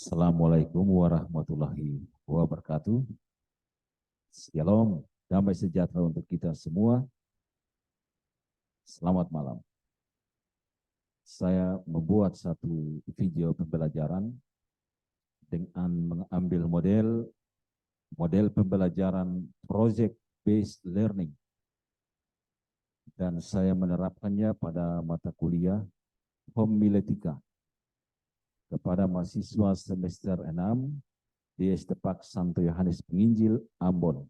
Assalamualaikum warahmatullahi wabarakatuh. Shalom, damai sejahtera untuk kita semua. Selamat malam. Saya membuat satu video pembelajaran dengan mengambil model pembelajaran project based learning, dan saya menerapkannya pada mata kuliah homiletika kepada mahasiswa semester 6 di STPAK Santo Yohanes Penginjil, Ambon.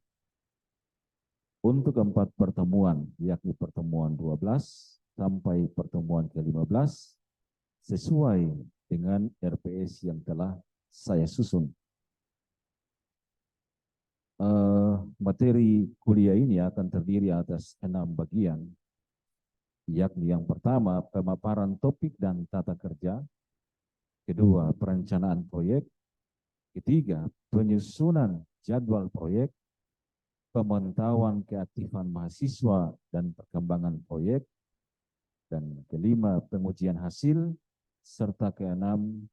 Untuk 4 pertemuan, yakni pertemuan 12 sampai pertemuan ke-15, sesuai dengan RPS yang telah saya susun. Materi kuliah ini akan terdiri atas 6 bagian, yakni yang pertama, pemaparan topik dan tata kerja. Kedua, perencanaan proyek. Ketiga, penyusunan jadwal proyek, pemantauan keaktifan mahasiswa dan perkembangan proyek, dan kelima, pengujian hasil, serta keenam,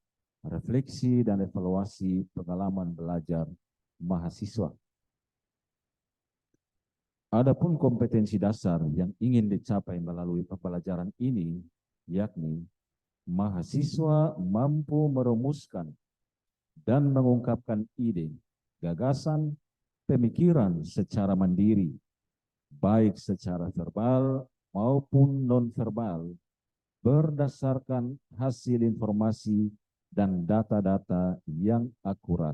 refleksi dan evaluasi pengalaman belajar mahasiswa. Adapun kompetensi dasar yang ingin dicapai melalui pembelajaran ini, yakni mahasiswa mampu merumuskan dan mengungkapkan ide, gagasan, pemikiran secara mandiri, baik secara verbal maupun non-verbal, berdasarkan hasil informasi dan data-data yang akurat.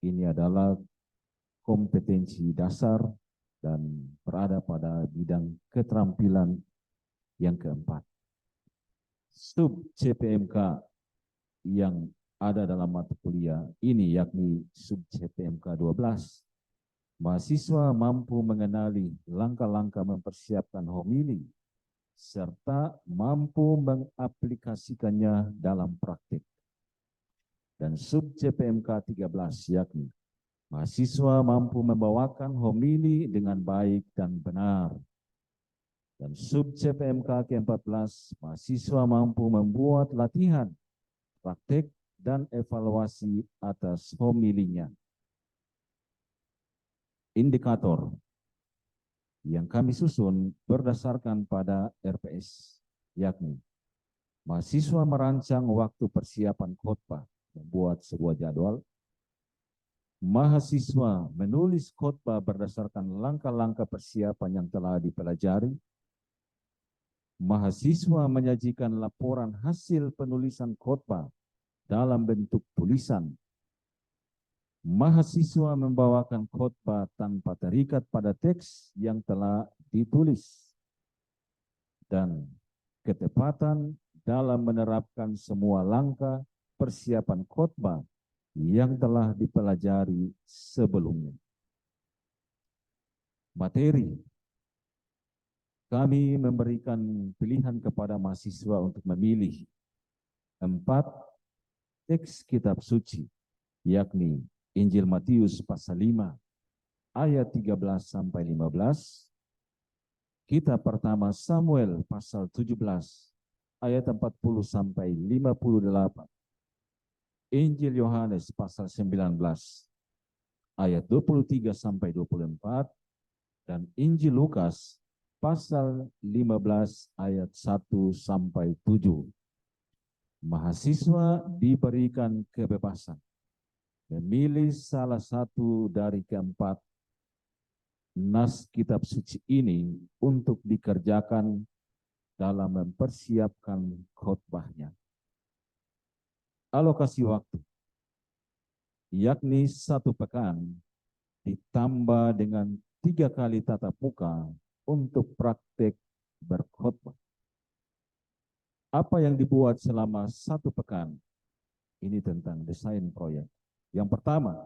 Ini adalah kompetensi dasar dan berada pada bidang keterampilan yang keempat. Sub CPMK yang ada dalam mata kuliah ini, yakni sub CPMK 12. Mahasiswa mampu mengenali langkah-langkah mempersiapkan homili, serta mampu mengaplikasikannya dalam praktik. Dan sub CPMK 13, yakni mahasiswa mampu membawakan homili dengan baik dan benar. Dan sub CPMK ke-14, mahasiswa mampu membuat latihan, praktik, dan evaluasi atas homilinya. Indikator yang kami susun berdasarkan pada RPS, yakni mahasiswa merancang waktu persiapan khotbah, membuat sebuah jadwal. Mahasiswa menulis khotbah berdasarkan langkah-langkah persiapan yang telah dipelajari. Mahasiswa menyajikan laporan hasil penulisan khotbah dalam bentuk tulisan. Mahasiswa membawakan khotbah tanpa terikat pada teks yang telah ditulis. Dan ketepatan dalam menerapkan semua langkah persiapan khotbah yang telah dipelajari sebelumnya. Materi. Kami memberikan pilihan kepada mahasiswa untuk memilih 4 teks kitab suci, yakni Injil Matius pasal 5 ayat 13 sampai 15, kitab pertama Samuel pasal 17 ayat 40 sampai 58, Injil Yohanes pasal 19 ayat 23 sampai 24, dan Injil Lukas pasal 15 ayat 1 sampai 7. Mahasiswa diberikan kebebasan memilih salah satu dari keempat nas kitab suci ini untuk dikerjakan dalam mempersiapkan khotbahnya. Alokasi waktu, yakni 1 pekan ditambah dengan 3 kali tatap muka untuk praktek berkhotbah. Apa yang dibuat selama 1 pekan? Ini tentang desain proyek. Yang pertama,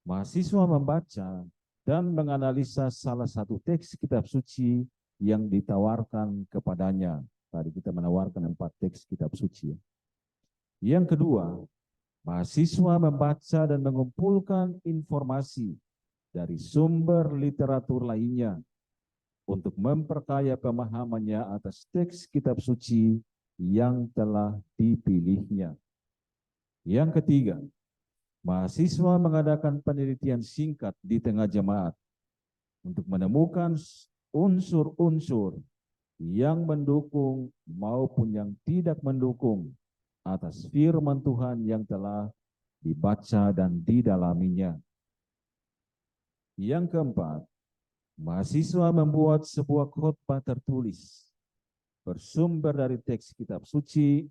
mahasiswa membaca dan menganalisa salah satu teks kitab suci yang ditawarkan kepadanya. Tadi kita menawarkan 4 teks kitab suci. Yang kedua, mahasiswa membaca dan mengumpulkan informasi dari sumber literatur lainnya untuk memperkaya pemahamannya atas teks kitab suci yang telah dipilihnya. Yang ketiga, mahasiswa mengadakan penelitian singkat di tengah jemaat untuk menemukan unsur-unsur yang mendukung maupun yang tidak mendukung atas firman Tuhan yang telah dibaca dan didalaminya. Yang keempat, mahasiswa membuat sebuah khotbah tertulis bersumber dari teks kitab suci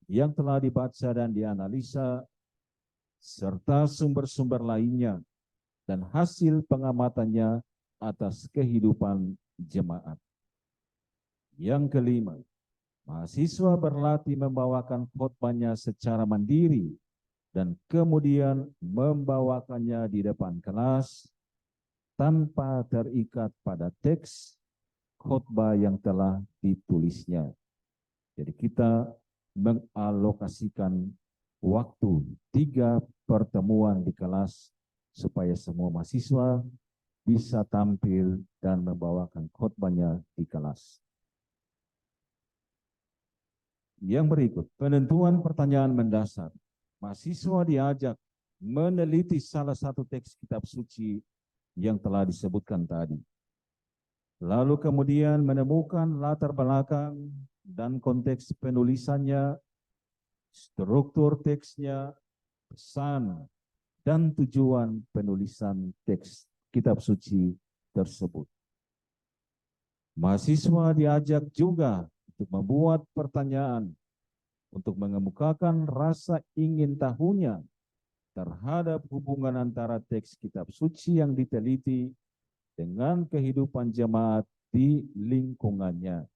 yang telah dibaca dan dianalisa, serta sumber-sumber lainnya dan hasil pengamatannya atas kehidupan jemaat. Yang kelima, mahasiswa berlatih membawakan khotbahnya secara mandiri dan kemudian membawakannya di depan kelas tanpa terikat pada teks khotbah yang telah ditulisnya. Jadi kita mengalokasikan waktu 3 pertemuan di kelas supaya semua mahasiswa bisa tampil dan membawakan khotbahnya di kelas. Yang berikut, penentuan pertanyaan mendasar. Mahasiswa diajak meneliti salah satu teks kitab suci yang telah disebutkan tadi. Lalu kemudian menemukan latar belakang dan konteks penulisannya, struktur teksnya, pesan, dan tujuan penulisan teks kitab suci tersebut. Mahasiswa diajak juga untuk membuat pertanyaan untuk mengemukakan rasa ingin tahunya terhadap hubungan antara teks kitab suci yang diteliti dengan kehidupan jemaat di lingkungannya.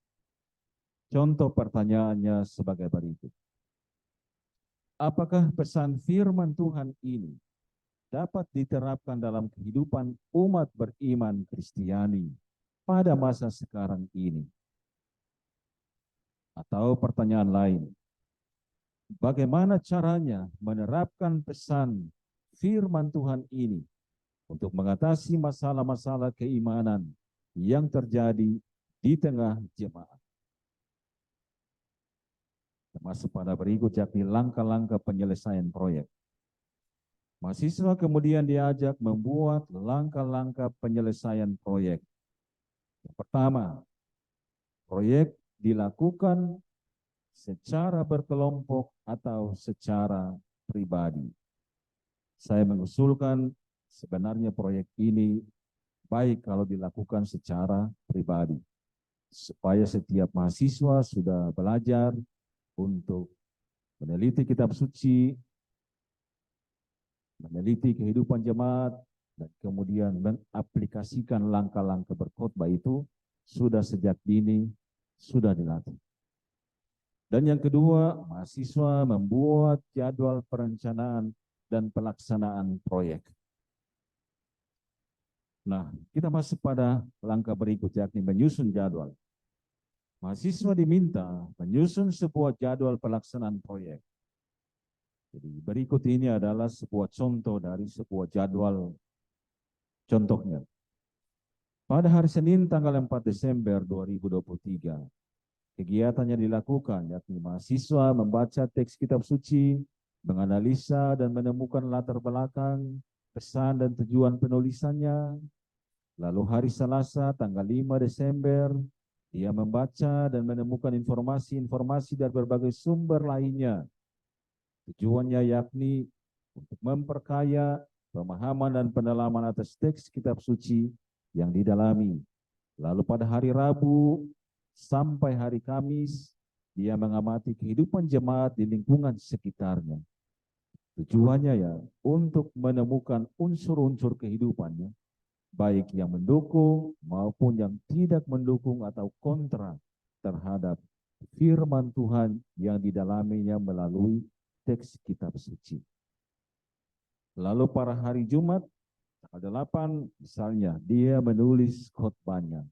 Contoh pertanyaannya sebagai berikut. Apakah pesan firman Tuhan ini dapat diterapkan dalam kehidupan umat beriman Kristiani pada masa sekarang ini? Atau pertanyaan lain, bagaimana caranya menerapkan pesan firman Tuhan ini untuk mengatasi masalah-masalah keimanan yang terjadi di tengah jemaat? Termasuk pada berikut yakni langkah-langkah penyelesaian proyek. Mahasiswa kemudian diajak membuat langkah-langkah penyelesaian proyek. Yang pertama, proyek dilakukan secara berkelompok atau secara pribadi. Saya mengusulkan sebenarnya proyek ini baik kalau dilakukan secara pribadi, supaya setiap mahasiswa sudah belajar untuk meneliti kitab suci, meneliti kehidupan jemaat, dan kemudian mengaplikasikan langkah-langkah berkhotbah itu sudah sejak dini, sudah dilatih. Dan yang kedua, mahasiswa membuat jadwal perencanaan dan pelaksanaan proyek. Nah, kita masuk pada langkah berikut, yakni menyusun jadwal. Mahasiswa diminta menyusun sebuah jadwal pelaksanaan proyek. Jadi berikut ini adalah sebuah contoh dari sebuah jadwal. Contohnya, pada hari Senin tanggal 4 Desember 2023, kegiatannya dilakukan, yakni mahasiswa membaca teks kitab suci, menganalisa dan menemukan latar belakang, pesan dan tujuan penulisannya. Lalu hari Selasa tanggal 5 Desember, dia membaca dan menemukan informasi-informasi dari berbagai sumber lainnya. Tujuannya yakni untuk memperkaya pemahaman dan pendalaman atas teks kitab suci yang didalami. Lalu pada hari Rabu sampai hari Kamis, dia mengamati kehidupan jemaat di lingkungan sekitarnya. Tujuannya ya untuk menemukan unsur-unsur kehidupannya, baik yang mendukung maupun yang tidak mendukung atau kontra terhadap firman Tuhan yang didalaminya melalui teks kitab suci. Lalu pada hari Jumat, tanggal 8, misalnya, dia menulis khotbahnya.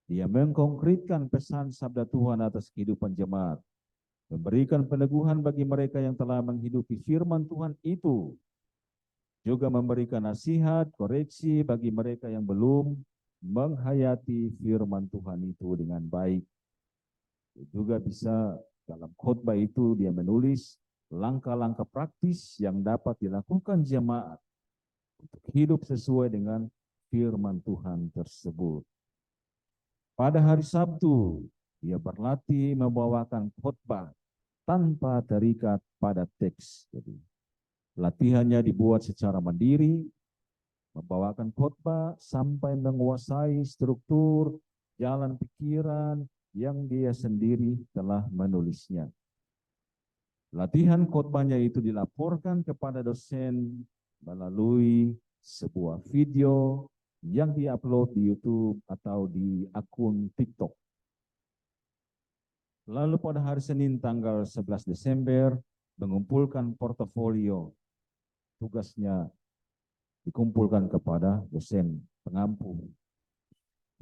Dia mengkonkretkan pesan sabda Tuhan atas kehidupan jemaat, memberikan peneguhan bagi mereka yang telah menghidupi firman Tuhan itu, juga memberikan nasihat, koreksi bagi mereka yang belum menghayati firman Tuhan itu dengan baik. Juga bisa dalam khotbah itu dia menulis langkah-langkah praktis yang dapat dilakukan jemaat untuk hidup sesuai dengan firman Tuhan tersebut. Pada hari Sabtu, ia berlatih membawakan khotbah tanpa terikat pada teks. Jadi, latihannya dibuat secara mandiri, membawakan khotbah sampai menguasai struktur jalan pikiran yang dia sendiri telah menulisnya. Latihan khotbahnya itu dilaporkan kepada dosen melalui sebuah video yang diupload di YouTube atau di akun TikTok. Lalu pada hari Senin tanggal 11 Desember mengumpulkan portofolio. Tugasnya dikumpulkan kepada dosen pengampu.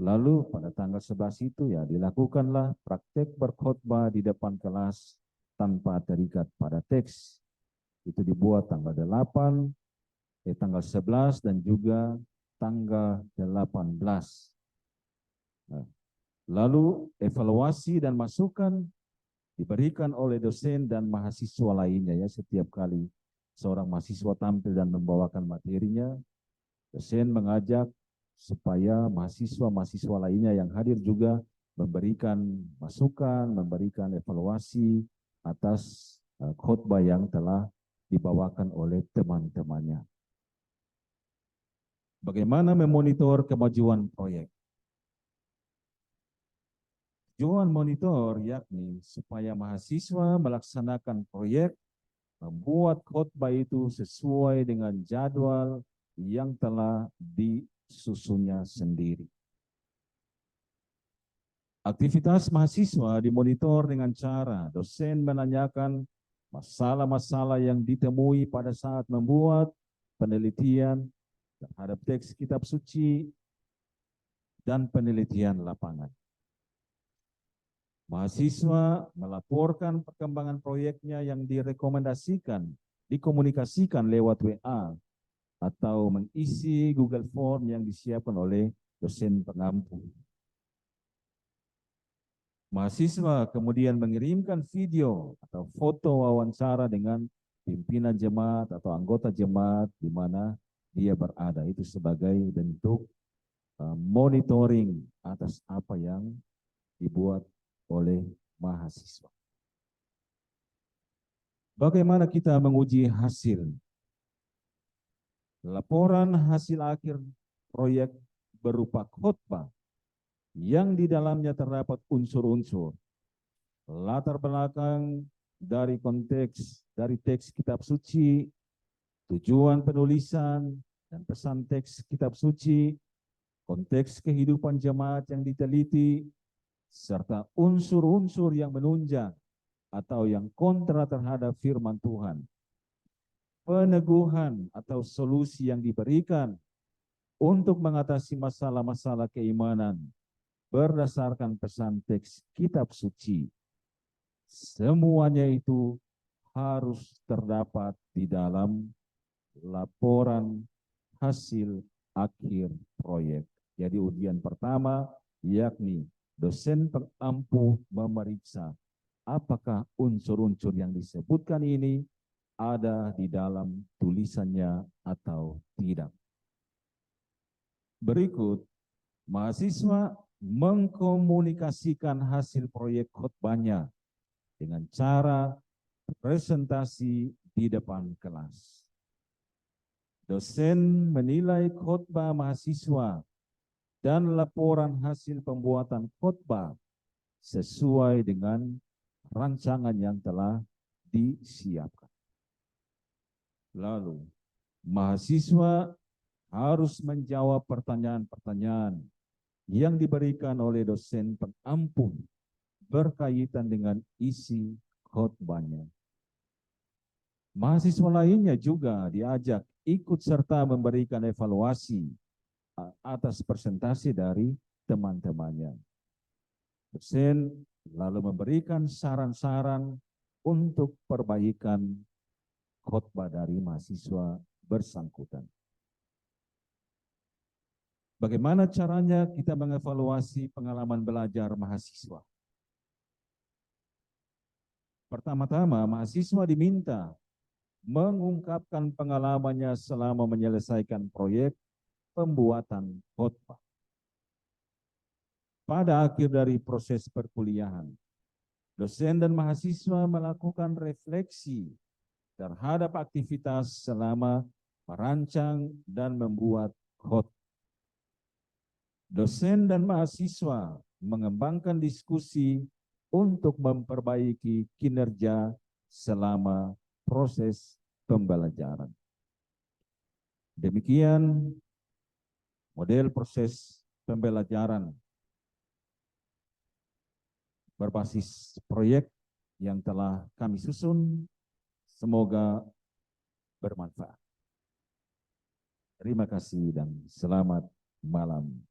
Lalu pada tanggal 11 itu ya dilakukanlah praktek berkhotbah di depan kelas tanpa terikat pada teks. Itu dibuat tanggal 11 dan juga tanggal 18. Nah, lalu evaluasi dan masukan diberikan oleh dosen dan mahasiswa lainnya ya. Setiap kali seorang mahasiswa tampil dan membawakan materinya, dosen mengajak supaya mahasiswa-mahasiswa lainnya yang hadir juga memberikan masukan, memberikan evaluasi atas khotbah yang telah dibawakan oleh teman-temannya. Bagaimana memonitor kemajuan proyek? Tujuan monitor yakni supaya mahasiswa melaksanakan proyek, membuat khotbah itu sesuai dengan jadwal yang telah disusunnya sendiri. Aktivitas mahasiswa dimonitor dengan cara dosen menanyakan masalah-masalah yang ditemui pada saat membuat penelitian terhadap teks kitab suci dan penelitian lapangan. Mahasiswa melaporkan perkembangan proyeknya yang dikomunikasikan lewat WA atau mengisi Google Form yang disiapkan oleh dosen pengampu. Mahasiswa kemudian mengirimkan video atau foto wawancara dengan pimpinan jemaat atau anggota jemaat di mana dia berada. Itu sebagai bentuk monitoring atas apa yang dibuat oleh mahasiswa. Bagaimana kita menguji hasil? Laporan hasil akhir proyek berupa khotbah yang di dalamnya terdapat unsur-unsur latar belakang dari teks kitab suci, tujuan penulisan dan pesan teks kitab suci, konteks kehidupan jemaat yang diteliti, serta unsur-unsur yang menunjang atau yang kontra terhadap firman Tuhan. Peneguhan atau solusi yang diberikan untuk mengatasi masalah-masalah keimanan berdasarkan pesan teks kitab suci. Semuanya itu harus terdapat di dalam laporan hasil akhir proyek. Jadi ujian pertama yakni dosen pengampu memeriksa apakah unsur-unsur yang disebutkan ini ada di dalam tulisannya atau tidak. Berikut, mahasiswa mengkomunikasikan hasil proyek khotbahnya dengan cara presentasi di depan kelas. Dosen menilai khotbah mahasiswa dan laporan hasil pembuatan khotbah sesuai dengan rancangan yang telah disiapkan. Lalu, mahasiswa harus menjawab pertanyaan-pertanyaan yang diberikan oleh dosen pengampu berkaitan dengan isi khotbahnya. Mahasiswa lainnya juga diajak ikut serta memberikan evaluasi atas presentasi dari teman-temannya. Dosen lalu memberikan saran-saran untuk perbaikan khotbah dari mahasiswa bersangkutan. Bagaimana caranya kita mengevaluasi pengalaman belajar mahasiswa? Pertama-tama, mahasiswa diminta mengungkapkan pengalamannya selama menyelesaikan proyek pembuatan khotbah. Pada akhir dari proses perkuliahan, dosen dan mahasiswa melakukan refleksi terhadap aktivitas selama merancang dan membuat khotbah. Dosen dan mahasiswa mengembangkan diskusi untuk memperbaiki kinerja selama proses pembelajaran. Demikian model proses pembelajaran berbasis proyek yang telah kami susun. Semoga bermanfaat. Terima kasih dan selamat malam.